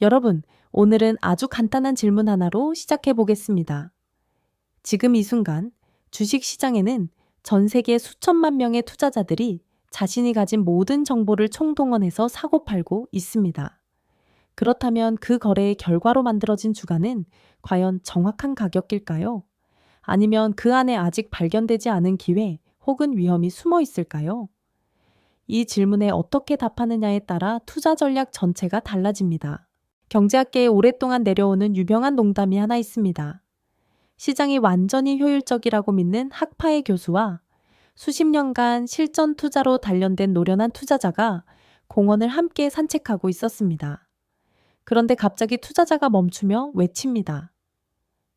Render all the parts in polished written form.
여러분, 오늘은 아주 간단한 질문 하나로 시작해 보겠습니다. 지금 이 순간 주식 시장에는 전 세계 수천만 명의 투자자들이 자신이 가진 모든 정보를 총동원해서 사고 팔고 있습니다. 그렇다면 그 거래의 결과로 만들어진 주가는 과연 정확한 가격일까요? 아니면 그 안에 아직 발견되지 않은 기회 혹은 위험이 숨어 있을까요? 이 질문에 어떻게 답하느냐에 따라 투자 전략 전체가 달라집니다. 경제학계에 오랫동안 내려오는 유명한 농담이 하나 있습니다. 시장이 완전히 효율적이라고 믿는 학파의 교수와 수십 년간 실전 투자로 단련된 노련한 투자자가 공원을 함께 산책하고 있었습니다. 그런데 갑자기 투자자가 멈추며 외칩니다.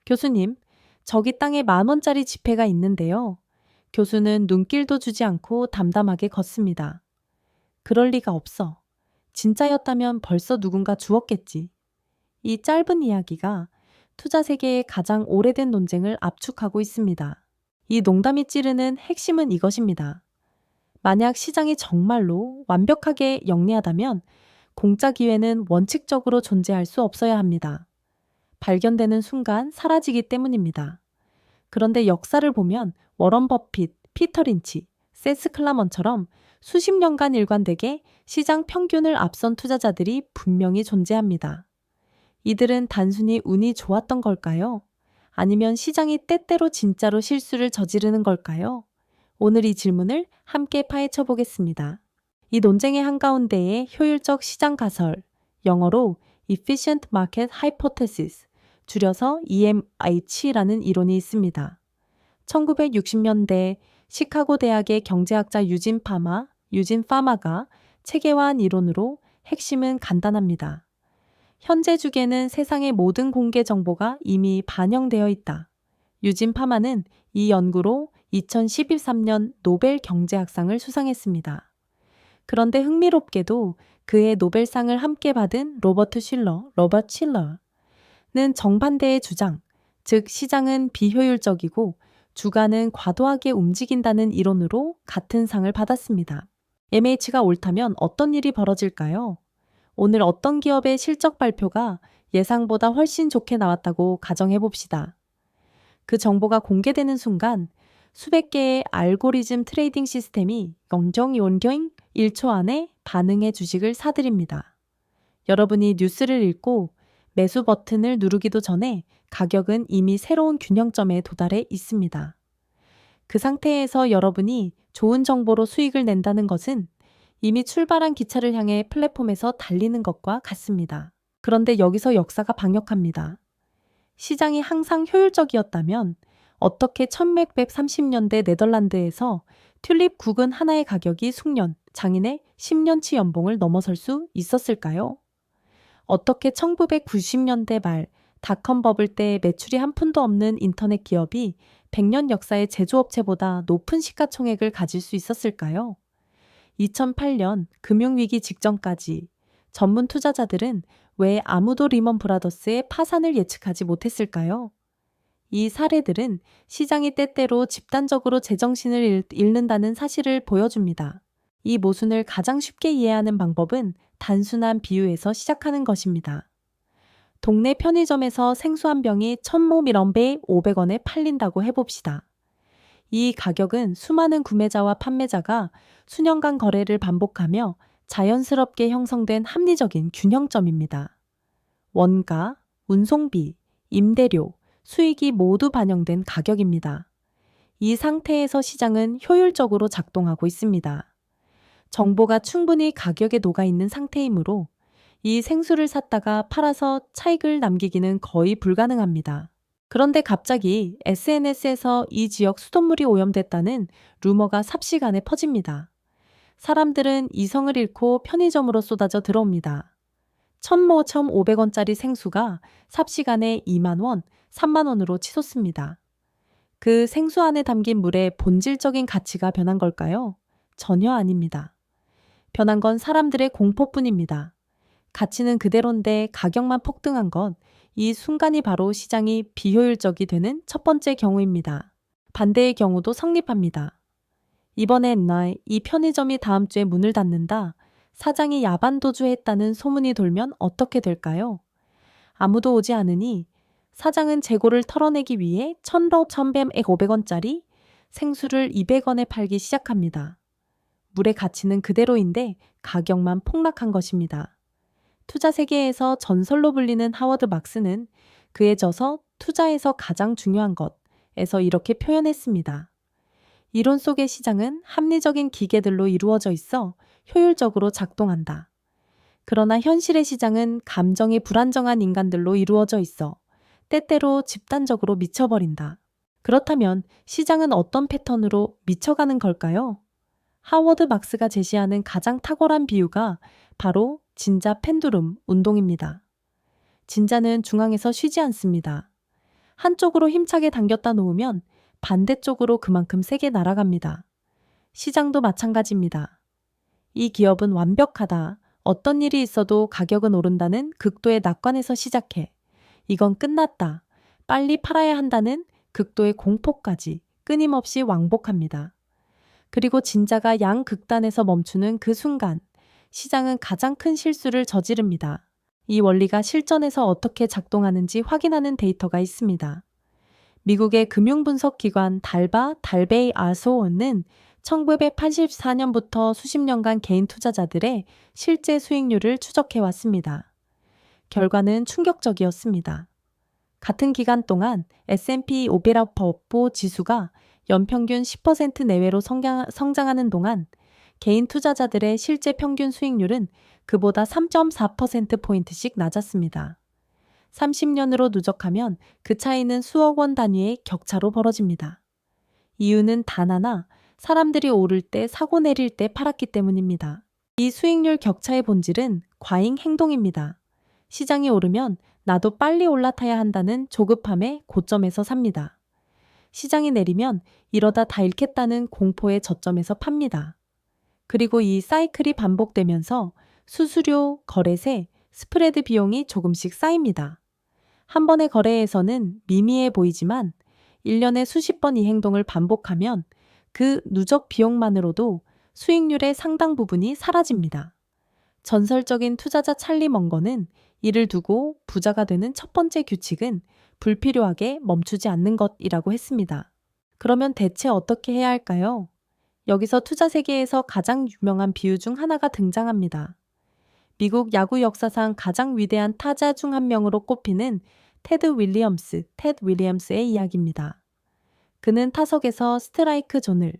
교수님, 저기 땅에 10,000원짜리 지폐가 있는데요. 교수는 눈길도 주지 않고 담담하게 걷습니다. 그럴 리가 없어. 진짜였다면 벌써 누군가 주었겠지. 이 짧은 이야기가 투자 세계의 가장 오래된 논쟁을 압축하고 있습니다. 이 농담이 찌르는 핵심은 이것입니다. 만약 시장이 정말로 완벽하게 영리하다면 공짜 기회는 원칙적으로 존재할 수 없어야 합니다. 발견되는 순간 사라지기 때문입니다. 그런데 역사를 보면 워런 버핏, 피터 린치, 세스 클라먼처럼 수십 년간 일관되게 시장 평균을 앞선 투자자들이 분명히 존재합니다. 이들은 단순히 운이 좋았던 걸까요? 아니면 시장이 때때로 진짜로 실수를 저지르는 걸까요? 오늘 이 질문을 함께 파헤쳐 보겠습니다. 이 논쟁의 한가운데에 효율적 시장 가설, 영어로 Efficient Market Hypothesis, 줄여서 EMH라는 이론이 있습니다. 1960년대 시카고 대학의 경제학자 유진 파마가 체계화한 이론으로 핵심은 간단합니다. 현재 주계는 세상의 모든 공개 정보가 이미 반영되어 있다. 유진 파마는 이 연구로 2013년 노벨 경제학상을 수상했습니다. 그런데 흥미롭게도 그의 노벨상을 함께 받은 로버트 실러는 정반대의 주장, 즉 시장은 비효율적이고 주가는 과도하게 움직인다는 이론으로 같은 상을 받았습니다. MH가 옳다면 어떤 일이 벌어질까요? 오늘 어떤 기업의 실적 발표가 예상보다 훨씬 좋게 나왔다고 가정해 봅시다. 그 정보가 공개되는 순간 수백 개의 알고리즘 트레이딩 시스템이 1초 안에 반응해 주식을 사들입니다. 여러분이 뉴스를 읽고 매수 버튼을 누르기도 전에 가격은 이미 새로운 균형점에 도달해 있습니다. 그 상태에서 여러분이 좋은 정보로 수익을 낸다는 것은 이미 출발한 기차를 향해 플랫폼에서 달리는 것과 같습니다. 그런데 여기서 역사가 방역합니다. 시장이 항상 효율적이었다면 어떻게 1630년대 네덜란드에서 튤립 국은 하나의 가격이 숙련, 장인의 10년치 연봉을 넘어설 수 있었을까요? 어떻게 1990년대 말 닷컴 버블 때 매출이 한 푼도 없는 인터넷 기업이 100년 역사의 제조업체보다 높은 시가총액을 가질 수 있었을까요? 2008년 금융위기 직전까지 전문 투자자들은 왜 아무도 리먼 브라더스의 파산을 예측하지 못했을까요? 이 사례들은 시장이 때때로 집단적으로 제정신을 잃는다는 사실을 보여줍니다. 이 모순을 가장 쉽게 이해하는 방법은 단순한 비유에서 시작하는 것입니다. 동네 편의점에서 생수 한 병이 1,000모 밀원베이 500원에 팔린다고 해봅시다. 이 가격은 수많은 구매자와 판매자가 수년간 거래를 반복하며 자연스럽게 형성된 합리적인 균형점입니다. 원가, 운송비, 임대료, 수익이 모두 반영된 가격입니다. 이 상태에서 시장은 효율적으로 작동하고 있습니다. 정보가 충분히 가격에 녹아있는 상태이므로 이 생수를 샀다가 팔아서 차익을 남기기는 거의 불가능합니다. 그런데 갑자기 SNS에서 이 지역 수돗물이 오염됐다는 루머가 삽시간에 퍼집니다. 사람들은 이성을 잃고 편의점으로 쏟아져 들어옵니다. 1,500원짜리 생수가 삽시간에 2만원, 3만원으로 치솟습니다. 그 생수 안에 담긴 물의 본질적인 가치가 변한 걸까요? 전혀 아닙니다. 변한 건 사람들의 공포뿐입니다. 가치는 그대로인데 가격만 폭등한 건 이 순간이 바로 시장이 비효율적이 되는 첫 번째 경우입니다. 반대의 경우도 성립합니다. 이번엔 이 편의점이 다음 주에 문을 닫는다. 사장이 야반 도주했다는 소문이 돌면 어떻게 될까요? 아무도 오지 않으니 사장은 재고를 털어내기 위해 1,500원짜리 생수를 200원에 팔기 시작합니다. 물의 가치는 그대로인데 가격만 폭락한 것입니다. 투자 세계에서 전설로 불리는 하워드 막스는 그에 져서 투자에서 가장 중요한 것에서 이렇게 표현했습니다. 이론 속의 시장은 합리적인 기계들로 이루어져 있어 효율적으로 작동한다. 그러나 현실의 시장은 감정이 불안정한 인간들로 이루어져 있어 때때로 집단적으로 미쳐버린다. 그렇다면 시장은 어떤 패턴으로 미쳐가는 걸까요? 하워드 막스가 제시하는 가장 탁월한 비유가 바로 진자 펜두름 운동입니다. 진자는 중앙에서 쉬지 않습니다. 한쪽으로 힘차게 당겼다 놓으면 반대쪽으로 그만큼 세게 날아갑니다. 시장도 마찬가지입니다. 이 기업은 완벽하다. 어떤 일이 있어도 가격은 오른다는 극도의 낙관에서 시작해 이건 끝났다. 빨리 팔아야 한다는 극도의 공포까지 끊임없이 왕복합니다. 그리고 진자가 양극단에서 멈추는 그 순간 시장은 가장 큰 실수를 저지릅니다. 이 원리가 실전에서 어떻게 작동하는지 확인하는 데이터가 있습니다. 미국의 금융분석기관 달베이 아소원은 1984년부터 수십 년간 개인 투자자들의 실제 수익률을 추적해왔습니다. 결과는 충격적이었습니다. 같은 기간 동안 S&P 500 지수가 연평균 10% 내외로 성장하는 동안 개인 투자자들의 실제 평균 수익률은 그보다 3.4%포인트씩 낮았습니다. 30년으로 누적하면 그 차이는 수억 원 단위의 격차로 벌어집니다. 이유는 단 하나, 사람들이 오를 때 사고 내릴 때 팔았기 때문입니다. 이 수익률 격차의 본질은 과잉 행동입니다. 시장이 오르면 나도 빨리 올라타야 한다는 조급함의 고점에서 삽니다. 시장이 내리면 이러다 다 잃겠다는 공포의 저점에서 팝니다. 그리고 이 사이클이 반복되면서 수수료, 거래세, 스프레드 비용이 조금씩 쌓입니다. 한 번의 거래에서는 미미해 보이지만 1년에 수십 번 이 행동을 반복하면 그 누적 비용만으로도 수익률의 상당 부분이 사라집니다. 전설적인 투자자 찰리 먼거는 이를 두고 부자가 되는 첫 번째 규칙은 불필요하게 멈추지 않는 것이라고 했습니다. 그러면 대체 어떻게 해야 할까요? 여기서 투자 세계에서 가장 유명한 비유 중 하나가 등장합니다. 미국 야구 역사상 가장 위대한 타자 중 한 명으로 꼽히는 테드 윌리엄스의 이야기입니다. 그는 타석에서 스트라이크 존을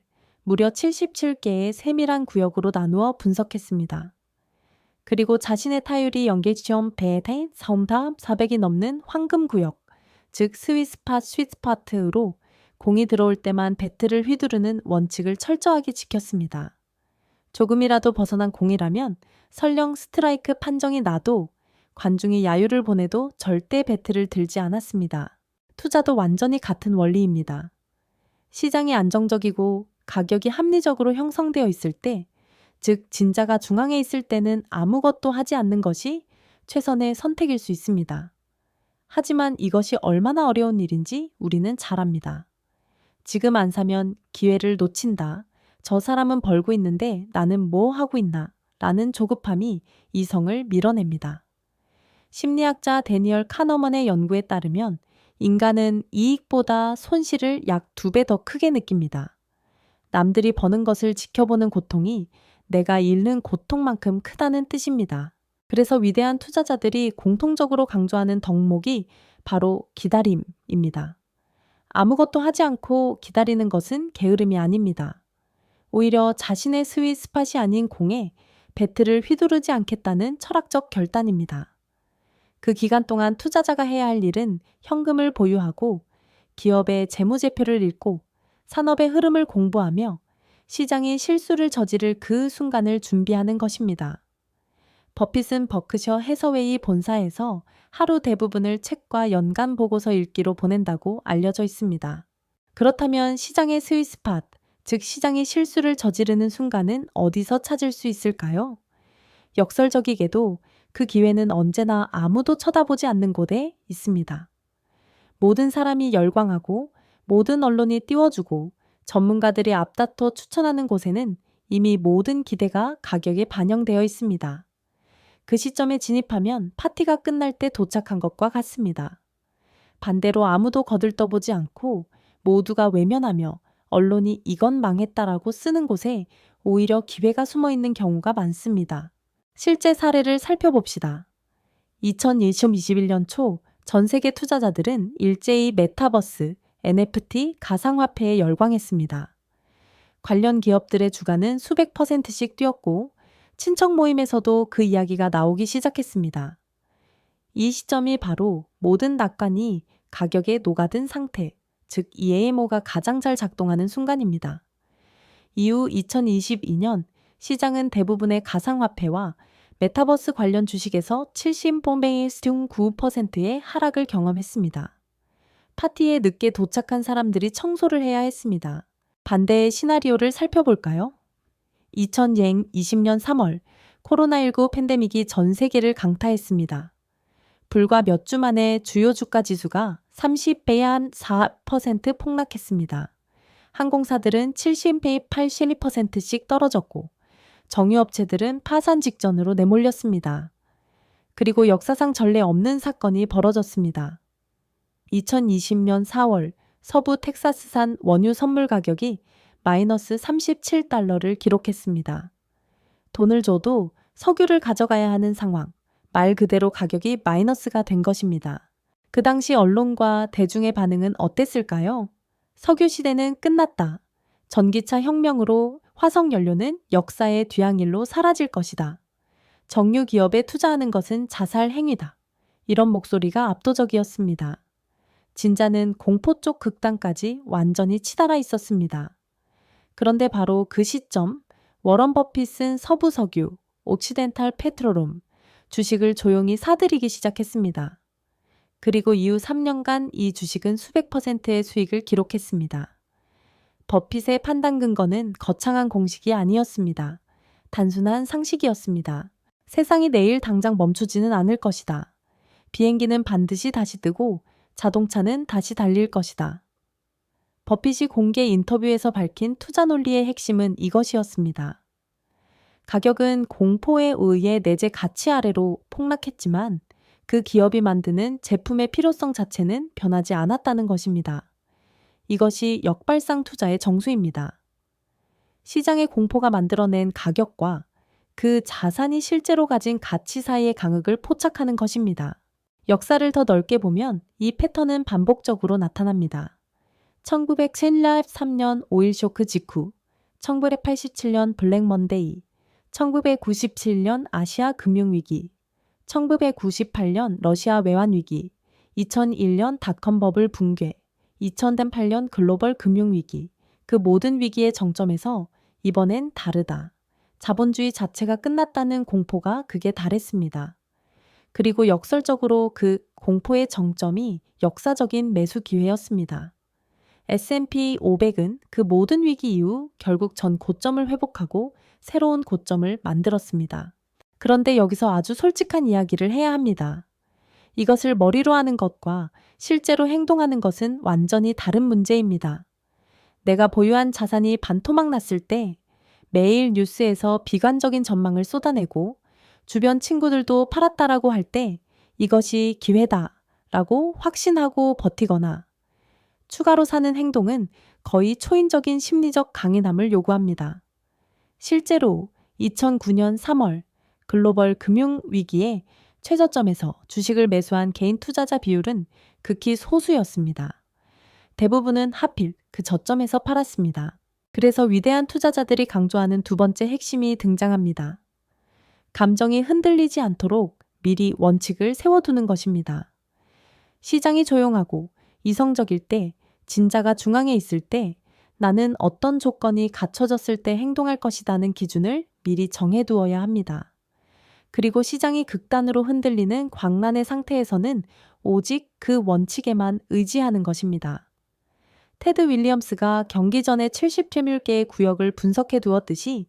무려 77개의 세밀한 구역으로 나누어 분석했습니다. 그리고 자신의 타율이 연계시험 배에 홈탑 400이 넘는 황금 구역, 즉 스윗스팟으로 공이 들어올 때만 배트를 휘두르는 원칙을 철저하게 지켰습니다. 조금이라도 벗어난 공이라면 설령 스트라이크 판정이 나도 관중이 야유를 보내도 절대 배트를 들지 않았습니다. 투자도 완전히 같은 원리입니다. 시장이 안정적이고 가격이 합리적으로 형성되어 있을 때, 즉 진자가 중앙에 있을 때는 아무것도 하지 않는 것이 최선의 선택일 수 있습니다. 하지만 이것이 얼마나 어려운 일인지 우리는 잘 압니다. 지금 안 사면 기회를 놓친다. 저 사람은 벌고 있는데 나는 뭐 하고 있나? 라는 조급함이 이성을 밀어냅니다. 심리학자 데니얼 카너먼의 연구에 따르면 인간은 이익보다 손실을 약 2배 더 크게 느낍니다. 남들이 버는 것을 지켜보는 고통이 내가 잃는 고통만큼 크다는 뜻입니다. 그래서 위대한 투자자들이 공통적으로 강조하는 덕목이 바로 기다림입니다. 아무것도 하지 않고 기다리는 것은 게으름이 아닙니다. 오히려 자신의 스윗 스팟이 아닌 공에 배트를 휘두르지 않겠다는 철학적 결단입니다. 그 기간 동안 투자자가 해야 할 일은 현금을 보유하고 기업의 재무제표를 읽고 산업의 흐름을 공부하며 시장이 실수를 저지를 그 순간을 준비하는 것입니다. 버핏은 버크셔 해서웨이 본사에서 하루 대부분을 책과 연간 보고서 읽기로 보낸다고 알려져 있습니다. 그렇다면 시장의 스윗스팟, 즉 시장이 실수를 저지르는 순간은 어디서 찾을 수 있을까요? 역설적이게도 그 기회는 언제나 아무도 쳐다보지 않는 곳에 있습니다. 모든 사람이 열광하고 모든 언론이 띄워주고 전문가들이 앞다퉈 추천하는 곳에는 이미 모든 기대가 가격에 반영되어 있습니다. 그 시점에 진입하면 파티가 끝날 때 도착한 것과 같습니다. 반대로 아무도 거들떠보지 않고 모두가 외면하며 언론이 이건 망했다라고 쓰는 곳에 오히려 기회가 숨어 있는 경우가 많습니다. 실제 사례를 살펴봅시다. 2021년 초 전 세계 투자자들은 일제히 메타버스, NFT, 가상화폐에 열광했습니다. 관련 기업들의 주가는 수백 %씩 뛰었고 친척 모임에서도 그 이야기가 나오기 시작했습니다. 이 시점이 바로 모든 낙관이 가격에 녹아든 상태, 즉 EAMO가 가장 잘 작동하는 순간입니다. 이후 2022년 시장은 대부분의 가상화폐와 메타버스 관련 주식에서 70.9%의 하락을 경험했습니다. 파티에 늦게 도착한 사람들이 청소를 해야 했습니다. 반대의 시나리오를 살펴볼까요? 2020년 3월 코로나19 팬데믹이 전 세계를 강타했습니다. 불과 몇 주 만에 주요 주가 지수가 30배에 한 4% 폭락했습니다. 항공사들은 70배 82%씩 떨어졌고 정유업체들은 파산 직전으로 내몰렸습니다. 그리고 역사상 전례 없는 사건이 벌어졌습니다. 2020년 4월 서부 텍사스산 원유 선물 가격이 마이너스 37달러를 기록했습니다. 돈을 줘도 석유를 가져가야 하는 상황, 말 그대로 가격이 마이너스가 된 것입니다. 그 당시 언론과 대중의 반응은 어땠을까요? 석유 시대는 끝났다. 전기차 혁명으로 화석연료는 역사의 뒤향일로 사라질 것이다. 정유 기업에 투자하는 것은 자살 행위다. 이런 목소리가 압도적이었습니다. 진짜는 공포 쪽 극단까지 완전히 치달아 있었습니다. 그런데 바로 그 시점, 워런 버핏은 서부 석유, 옥시덴탈 페트로룸, 주식을 조용히 사들이기 시작했습니다. 그리고 이후 3년간 이 주식은 수백 %의 수익을 기록했습니다. 버핏의 판단 근거는 거창한 공식이 아니었습니다. 단순한 상식이었습니다. 세상이 내일 당장 멈추지는 않을 것이다. 비행기는 반드시 다시 뜨고 자동차는 다시 달릴 것이다. 버핏이 공개 인터뷰에서 밝힌 투자 논리의 핵심은 이것이었습니다. 가격은 공포에 의해 내재 가치 아래로 폭락했지만 그 기업이 만드는 제품의 필요성 자체는 변하지 않았다는 것입니다. 이것이 역발상 투자의 정수입니다. 시장의 공포가 만들어낸 가격과 그 자산이 실제로 가진 가치 사이의 간극을 포착하는 것입니다. 역사를 더 넓게 보면 이 패턴은 반복적으로 나타납니다. 1973년 오일 쇼크 직후, 1987년 블랙 먼데이, 1997년 아시아 금융위기, 1998년 러시아 외환위기, 2001년 닷컴 버블 붕괴, 2008년 글로벌 금융위기, 그 모든 위기의 정점에서 이번엔 다르다. 자본주의 자체가 끝났다는 공포가 극에 달했습니다. 그리고 역설적으로 그 공포의 정점이 역사적인 매수 기회였습니다. S&P 500은 그 모든 위기 이후 결국 전 고점을 회복하고 새로운 고점을 만들었습니다. 그런데 여기서 아주 솔직한 이야기를 해야 합니다. 이것을 머리로 하는 것과 실제로 행동하는 것은 완전히 다른 문제입니다. 내가 보유한 자산이 반토막 났을 때 매일 뉴스에서 비관적인 전망을 쏟아내고 주변 친구들도 팔았다라고 할 때 이것이 기회다 라고 확신하고 버티거나 추가로 사는 행동은 거의 초인적인 심리적 강인함을 요구합니다. 실제로 2009년 3월 글로벌 금융위기에 최저점에서 주식을 매수한 개인 투자자 비율은 극히 소수였습니다. 대부분은 하필 그 저점에서 팔았습니다. 그래서 위대한 투자자들이 강조하는 두 번째 핵심이 등장합니다. 감정이 흔들리지 않도록 미리 원칙을 세워두는 것입니다. 시장이 조용하고 이성적일 때, 진자가 중앙에 있을 때 나는 어떤 조건이 갖춰졌을 때 행동할 것이라는 기준을 미리 정해두어야 합니다. 그리고 시장이 극단으로 흔들리는 광란의 상태에서는 오직 그 원칙에만 의지하는 것입니다. 테드 윌리엄스가 경기 전에 70채물개의 구역을 분석해 두었듯이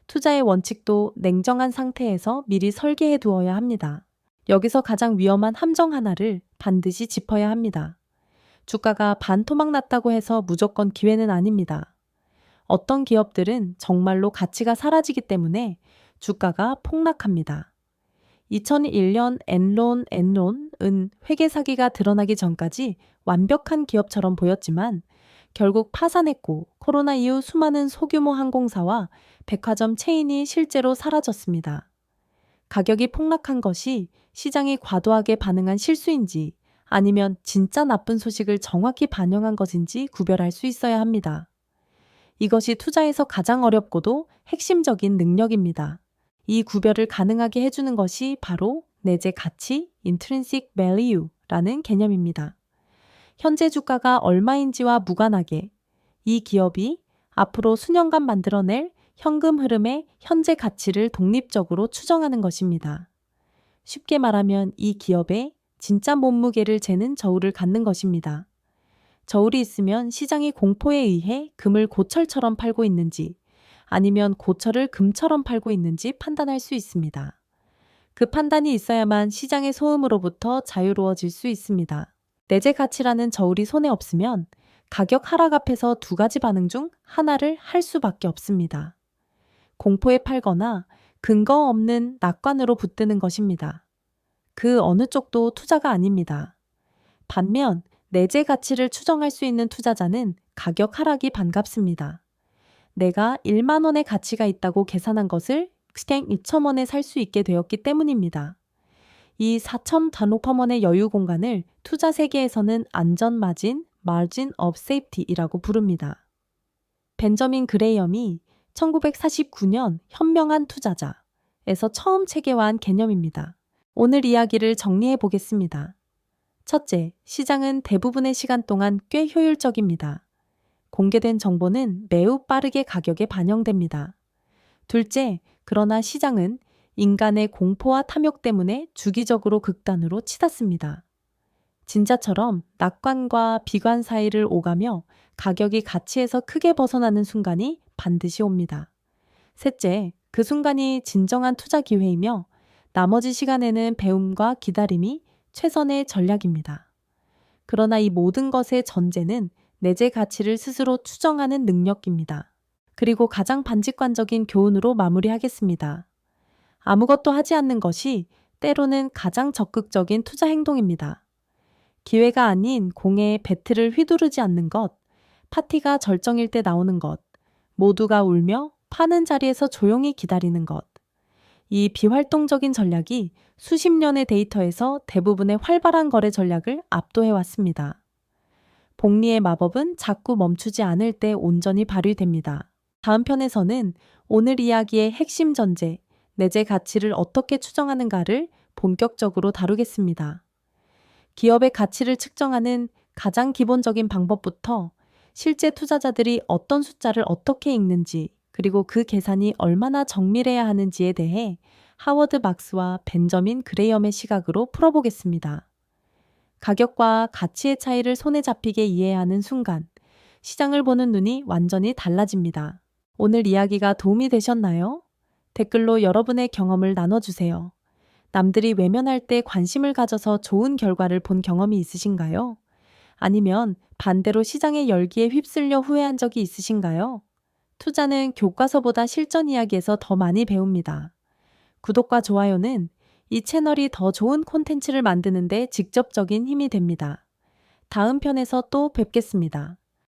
투자의 원칙도 냉정한 상태에서 미리 설계해 두어야 합니다. 여기서 가장 위험한 함정 하나를 반드시 짚어야 합니다. 주가가 반토막 났다고 해서 무조건 기회는 아닙니다. 어떤 기업들은 정말로 가치가 사라지기 때문에 주가가 폭락합니다. 2001년 엔론은 회계 사기가 드러나기 전까지 완벽한 기업처럼 보였지만 결국 파산했고 코로나 이후 수많은 소규모 항공사와 백화점 체인이 실제로 사라졌습니다. 가격이 폭락한 것이 시장이 과도하게 반응한 실수인지 아니면 진짜 나쁜 소식을 정확히 반영한 것인지 구별할 수 있어야 합니다. 이것이 투자에서 가장 어렵고도 핵심적인 능력입니다. 이 구별을 가능하게 해주는 것이 바로 내재 가치, intrinsic value라는 개념입니다. 현재 주가가 얼마인지와 무관하게 이 기업이 앞으로 수년간 만들어낼 현금 흐름의 현재 가치를 독립적으로 추정하는 것입니다. 쉽게 말하면 이 기업의 진짜 몸무게를 재는 저울을 갖는 것입니다. 저울이 있으면 시장이 공포에 의해 금을 고철처럼 팔고 있는지 아니면 고철을 금처럼 팔고 있는지 판단할 수 있습니다. 그 판단이 있어야만 시장의 소음으로부터 자유로워질 수 있습니다. 내재 가치라는 저울이 손에 없으면 가격 하락 앞에서 두 가지 반응 중 하나를 할 수밖에 없습니다. 공포에 팔거나 근거 없는 낙관으로 붙드는 것입니다. 그 어느 쪽도 투자가 아닙니다. 반면 내재 가치를 추정할 수 있는 투자자는 가격 하락이 반갑습니다. 내가 1만 원의 가치가 있다고 계산한 것을 그냥 2천 원에 살 수 있게 되었기 때문입니다. 이 4천 단오퍼먼의 여유 공간을 투자 세계에서는 안전 마진, margin of safety이라고 부릅니다. 벤저민 그레이엄이 1949년 현명한 투자자에서 처음 체계화한 개념입니다. 오늘 이야기를 정리해 보겠습니다. 첫째, 시장은 대부분의 시간 동안 꽤 효율적입니다. 공개된 정보는 매우 빠르게 가격에 반영됩니다. 둘째, 그러나 시장은 인간의 공포와 탐욕 때문에 주기적으로 극단으로 치닫습니다. 진짜처럼 낙관과 비관 사이를 오가며 가격이 가치에서 크게 벗어나는 순간이 반드시 옵니다. 셋째, 그 순간이 진정한 투자 기회이며 나머지 시간에는 배움과 기다림이 최선의 전략입니다. 그러나 이 모든 것의 전제는 내재 가치를 스스로 추정하는 능력입니다. 그리고 가장 반직관적인 교훈으로 마무리하겠습니다. 아무것도 하지 않는 것이 때로는 가장 적극적인 투자 행동입니다. 기회가 아닌 공에 배트를 휘두르지 않는 것, 파티가 절정일 때 나오는 것, 모두가 울며 파는 자리에서 조용히 기다리는 것. 이 비활동적인 전략이 수십 년의 데이터에서 대부분의 활발한 거래 전략을 압도해왔습니다. 복리의 마법은 자꾸 멈추지 않을 때 온전히 발휘됩니다. 다음 편에서는 오늘 이야기의 핵심 전제, 내재 가치를 어떻게 추정하는가를 본격적으로 다루겠습니다. 기업의 가치를 측정하는 가장 기본적인 방법부터 실제 투자자들이 어떤 숫자를 어떻게 읽는지 그리고 그 계산이 얼마나 정밀해야 하는지에 대해 하워드 막스와 벤저민 그레이엄의 시각으로 풀어보겠습니다. 가격과 가치의 차이를 손에 잡히게 이해하는 순간 시장을 보는 눈이 완전히 달라집니다. 오늘 이야기가 도움이 되셨나요? 댓글로 여러분의 경험을 나눠주세요. 남들이 외면할 때 관심을 가져서 좋은 결과를 본 경험이 있으신가요? 아니면 반대로 시장의 열기에 휩쓸려 후회한 적이 있으신가요? 투자는 교과서보다 실전 이야기에서 더 많이 배웁니다. 구독과 좋아요는 이 채널이 더 좋은 콘텐츠를 만드는 데 직접적인 힘이 됩니다. 다음 편에서 또 뵙겠습니다.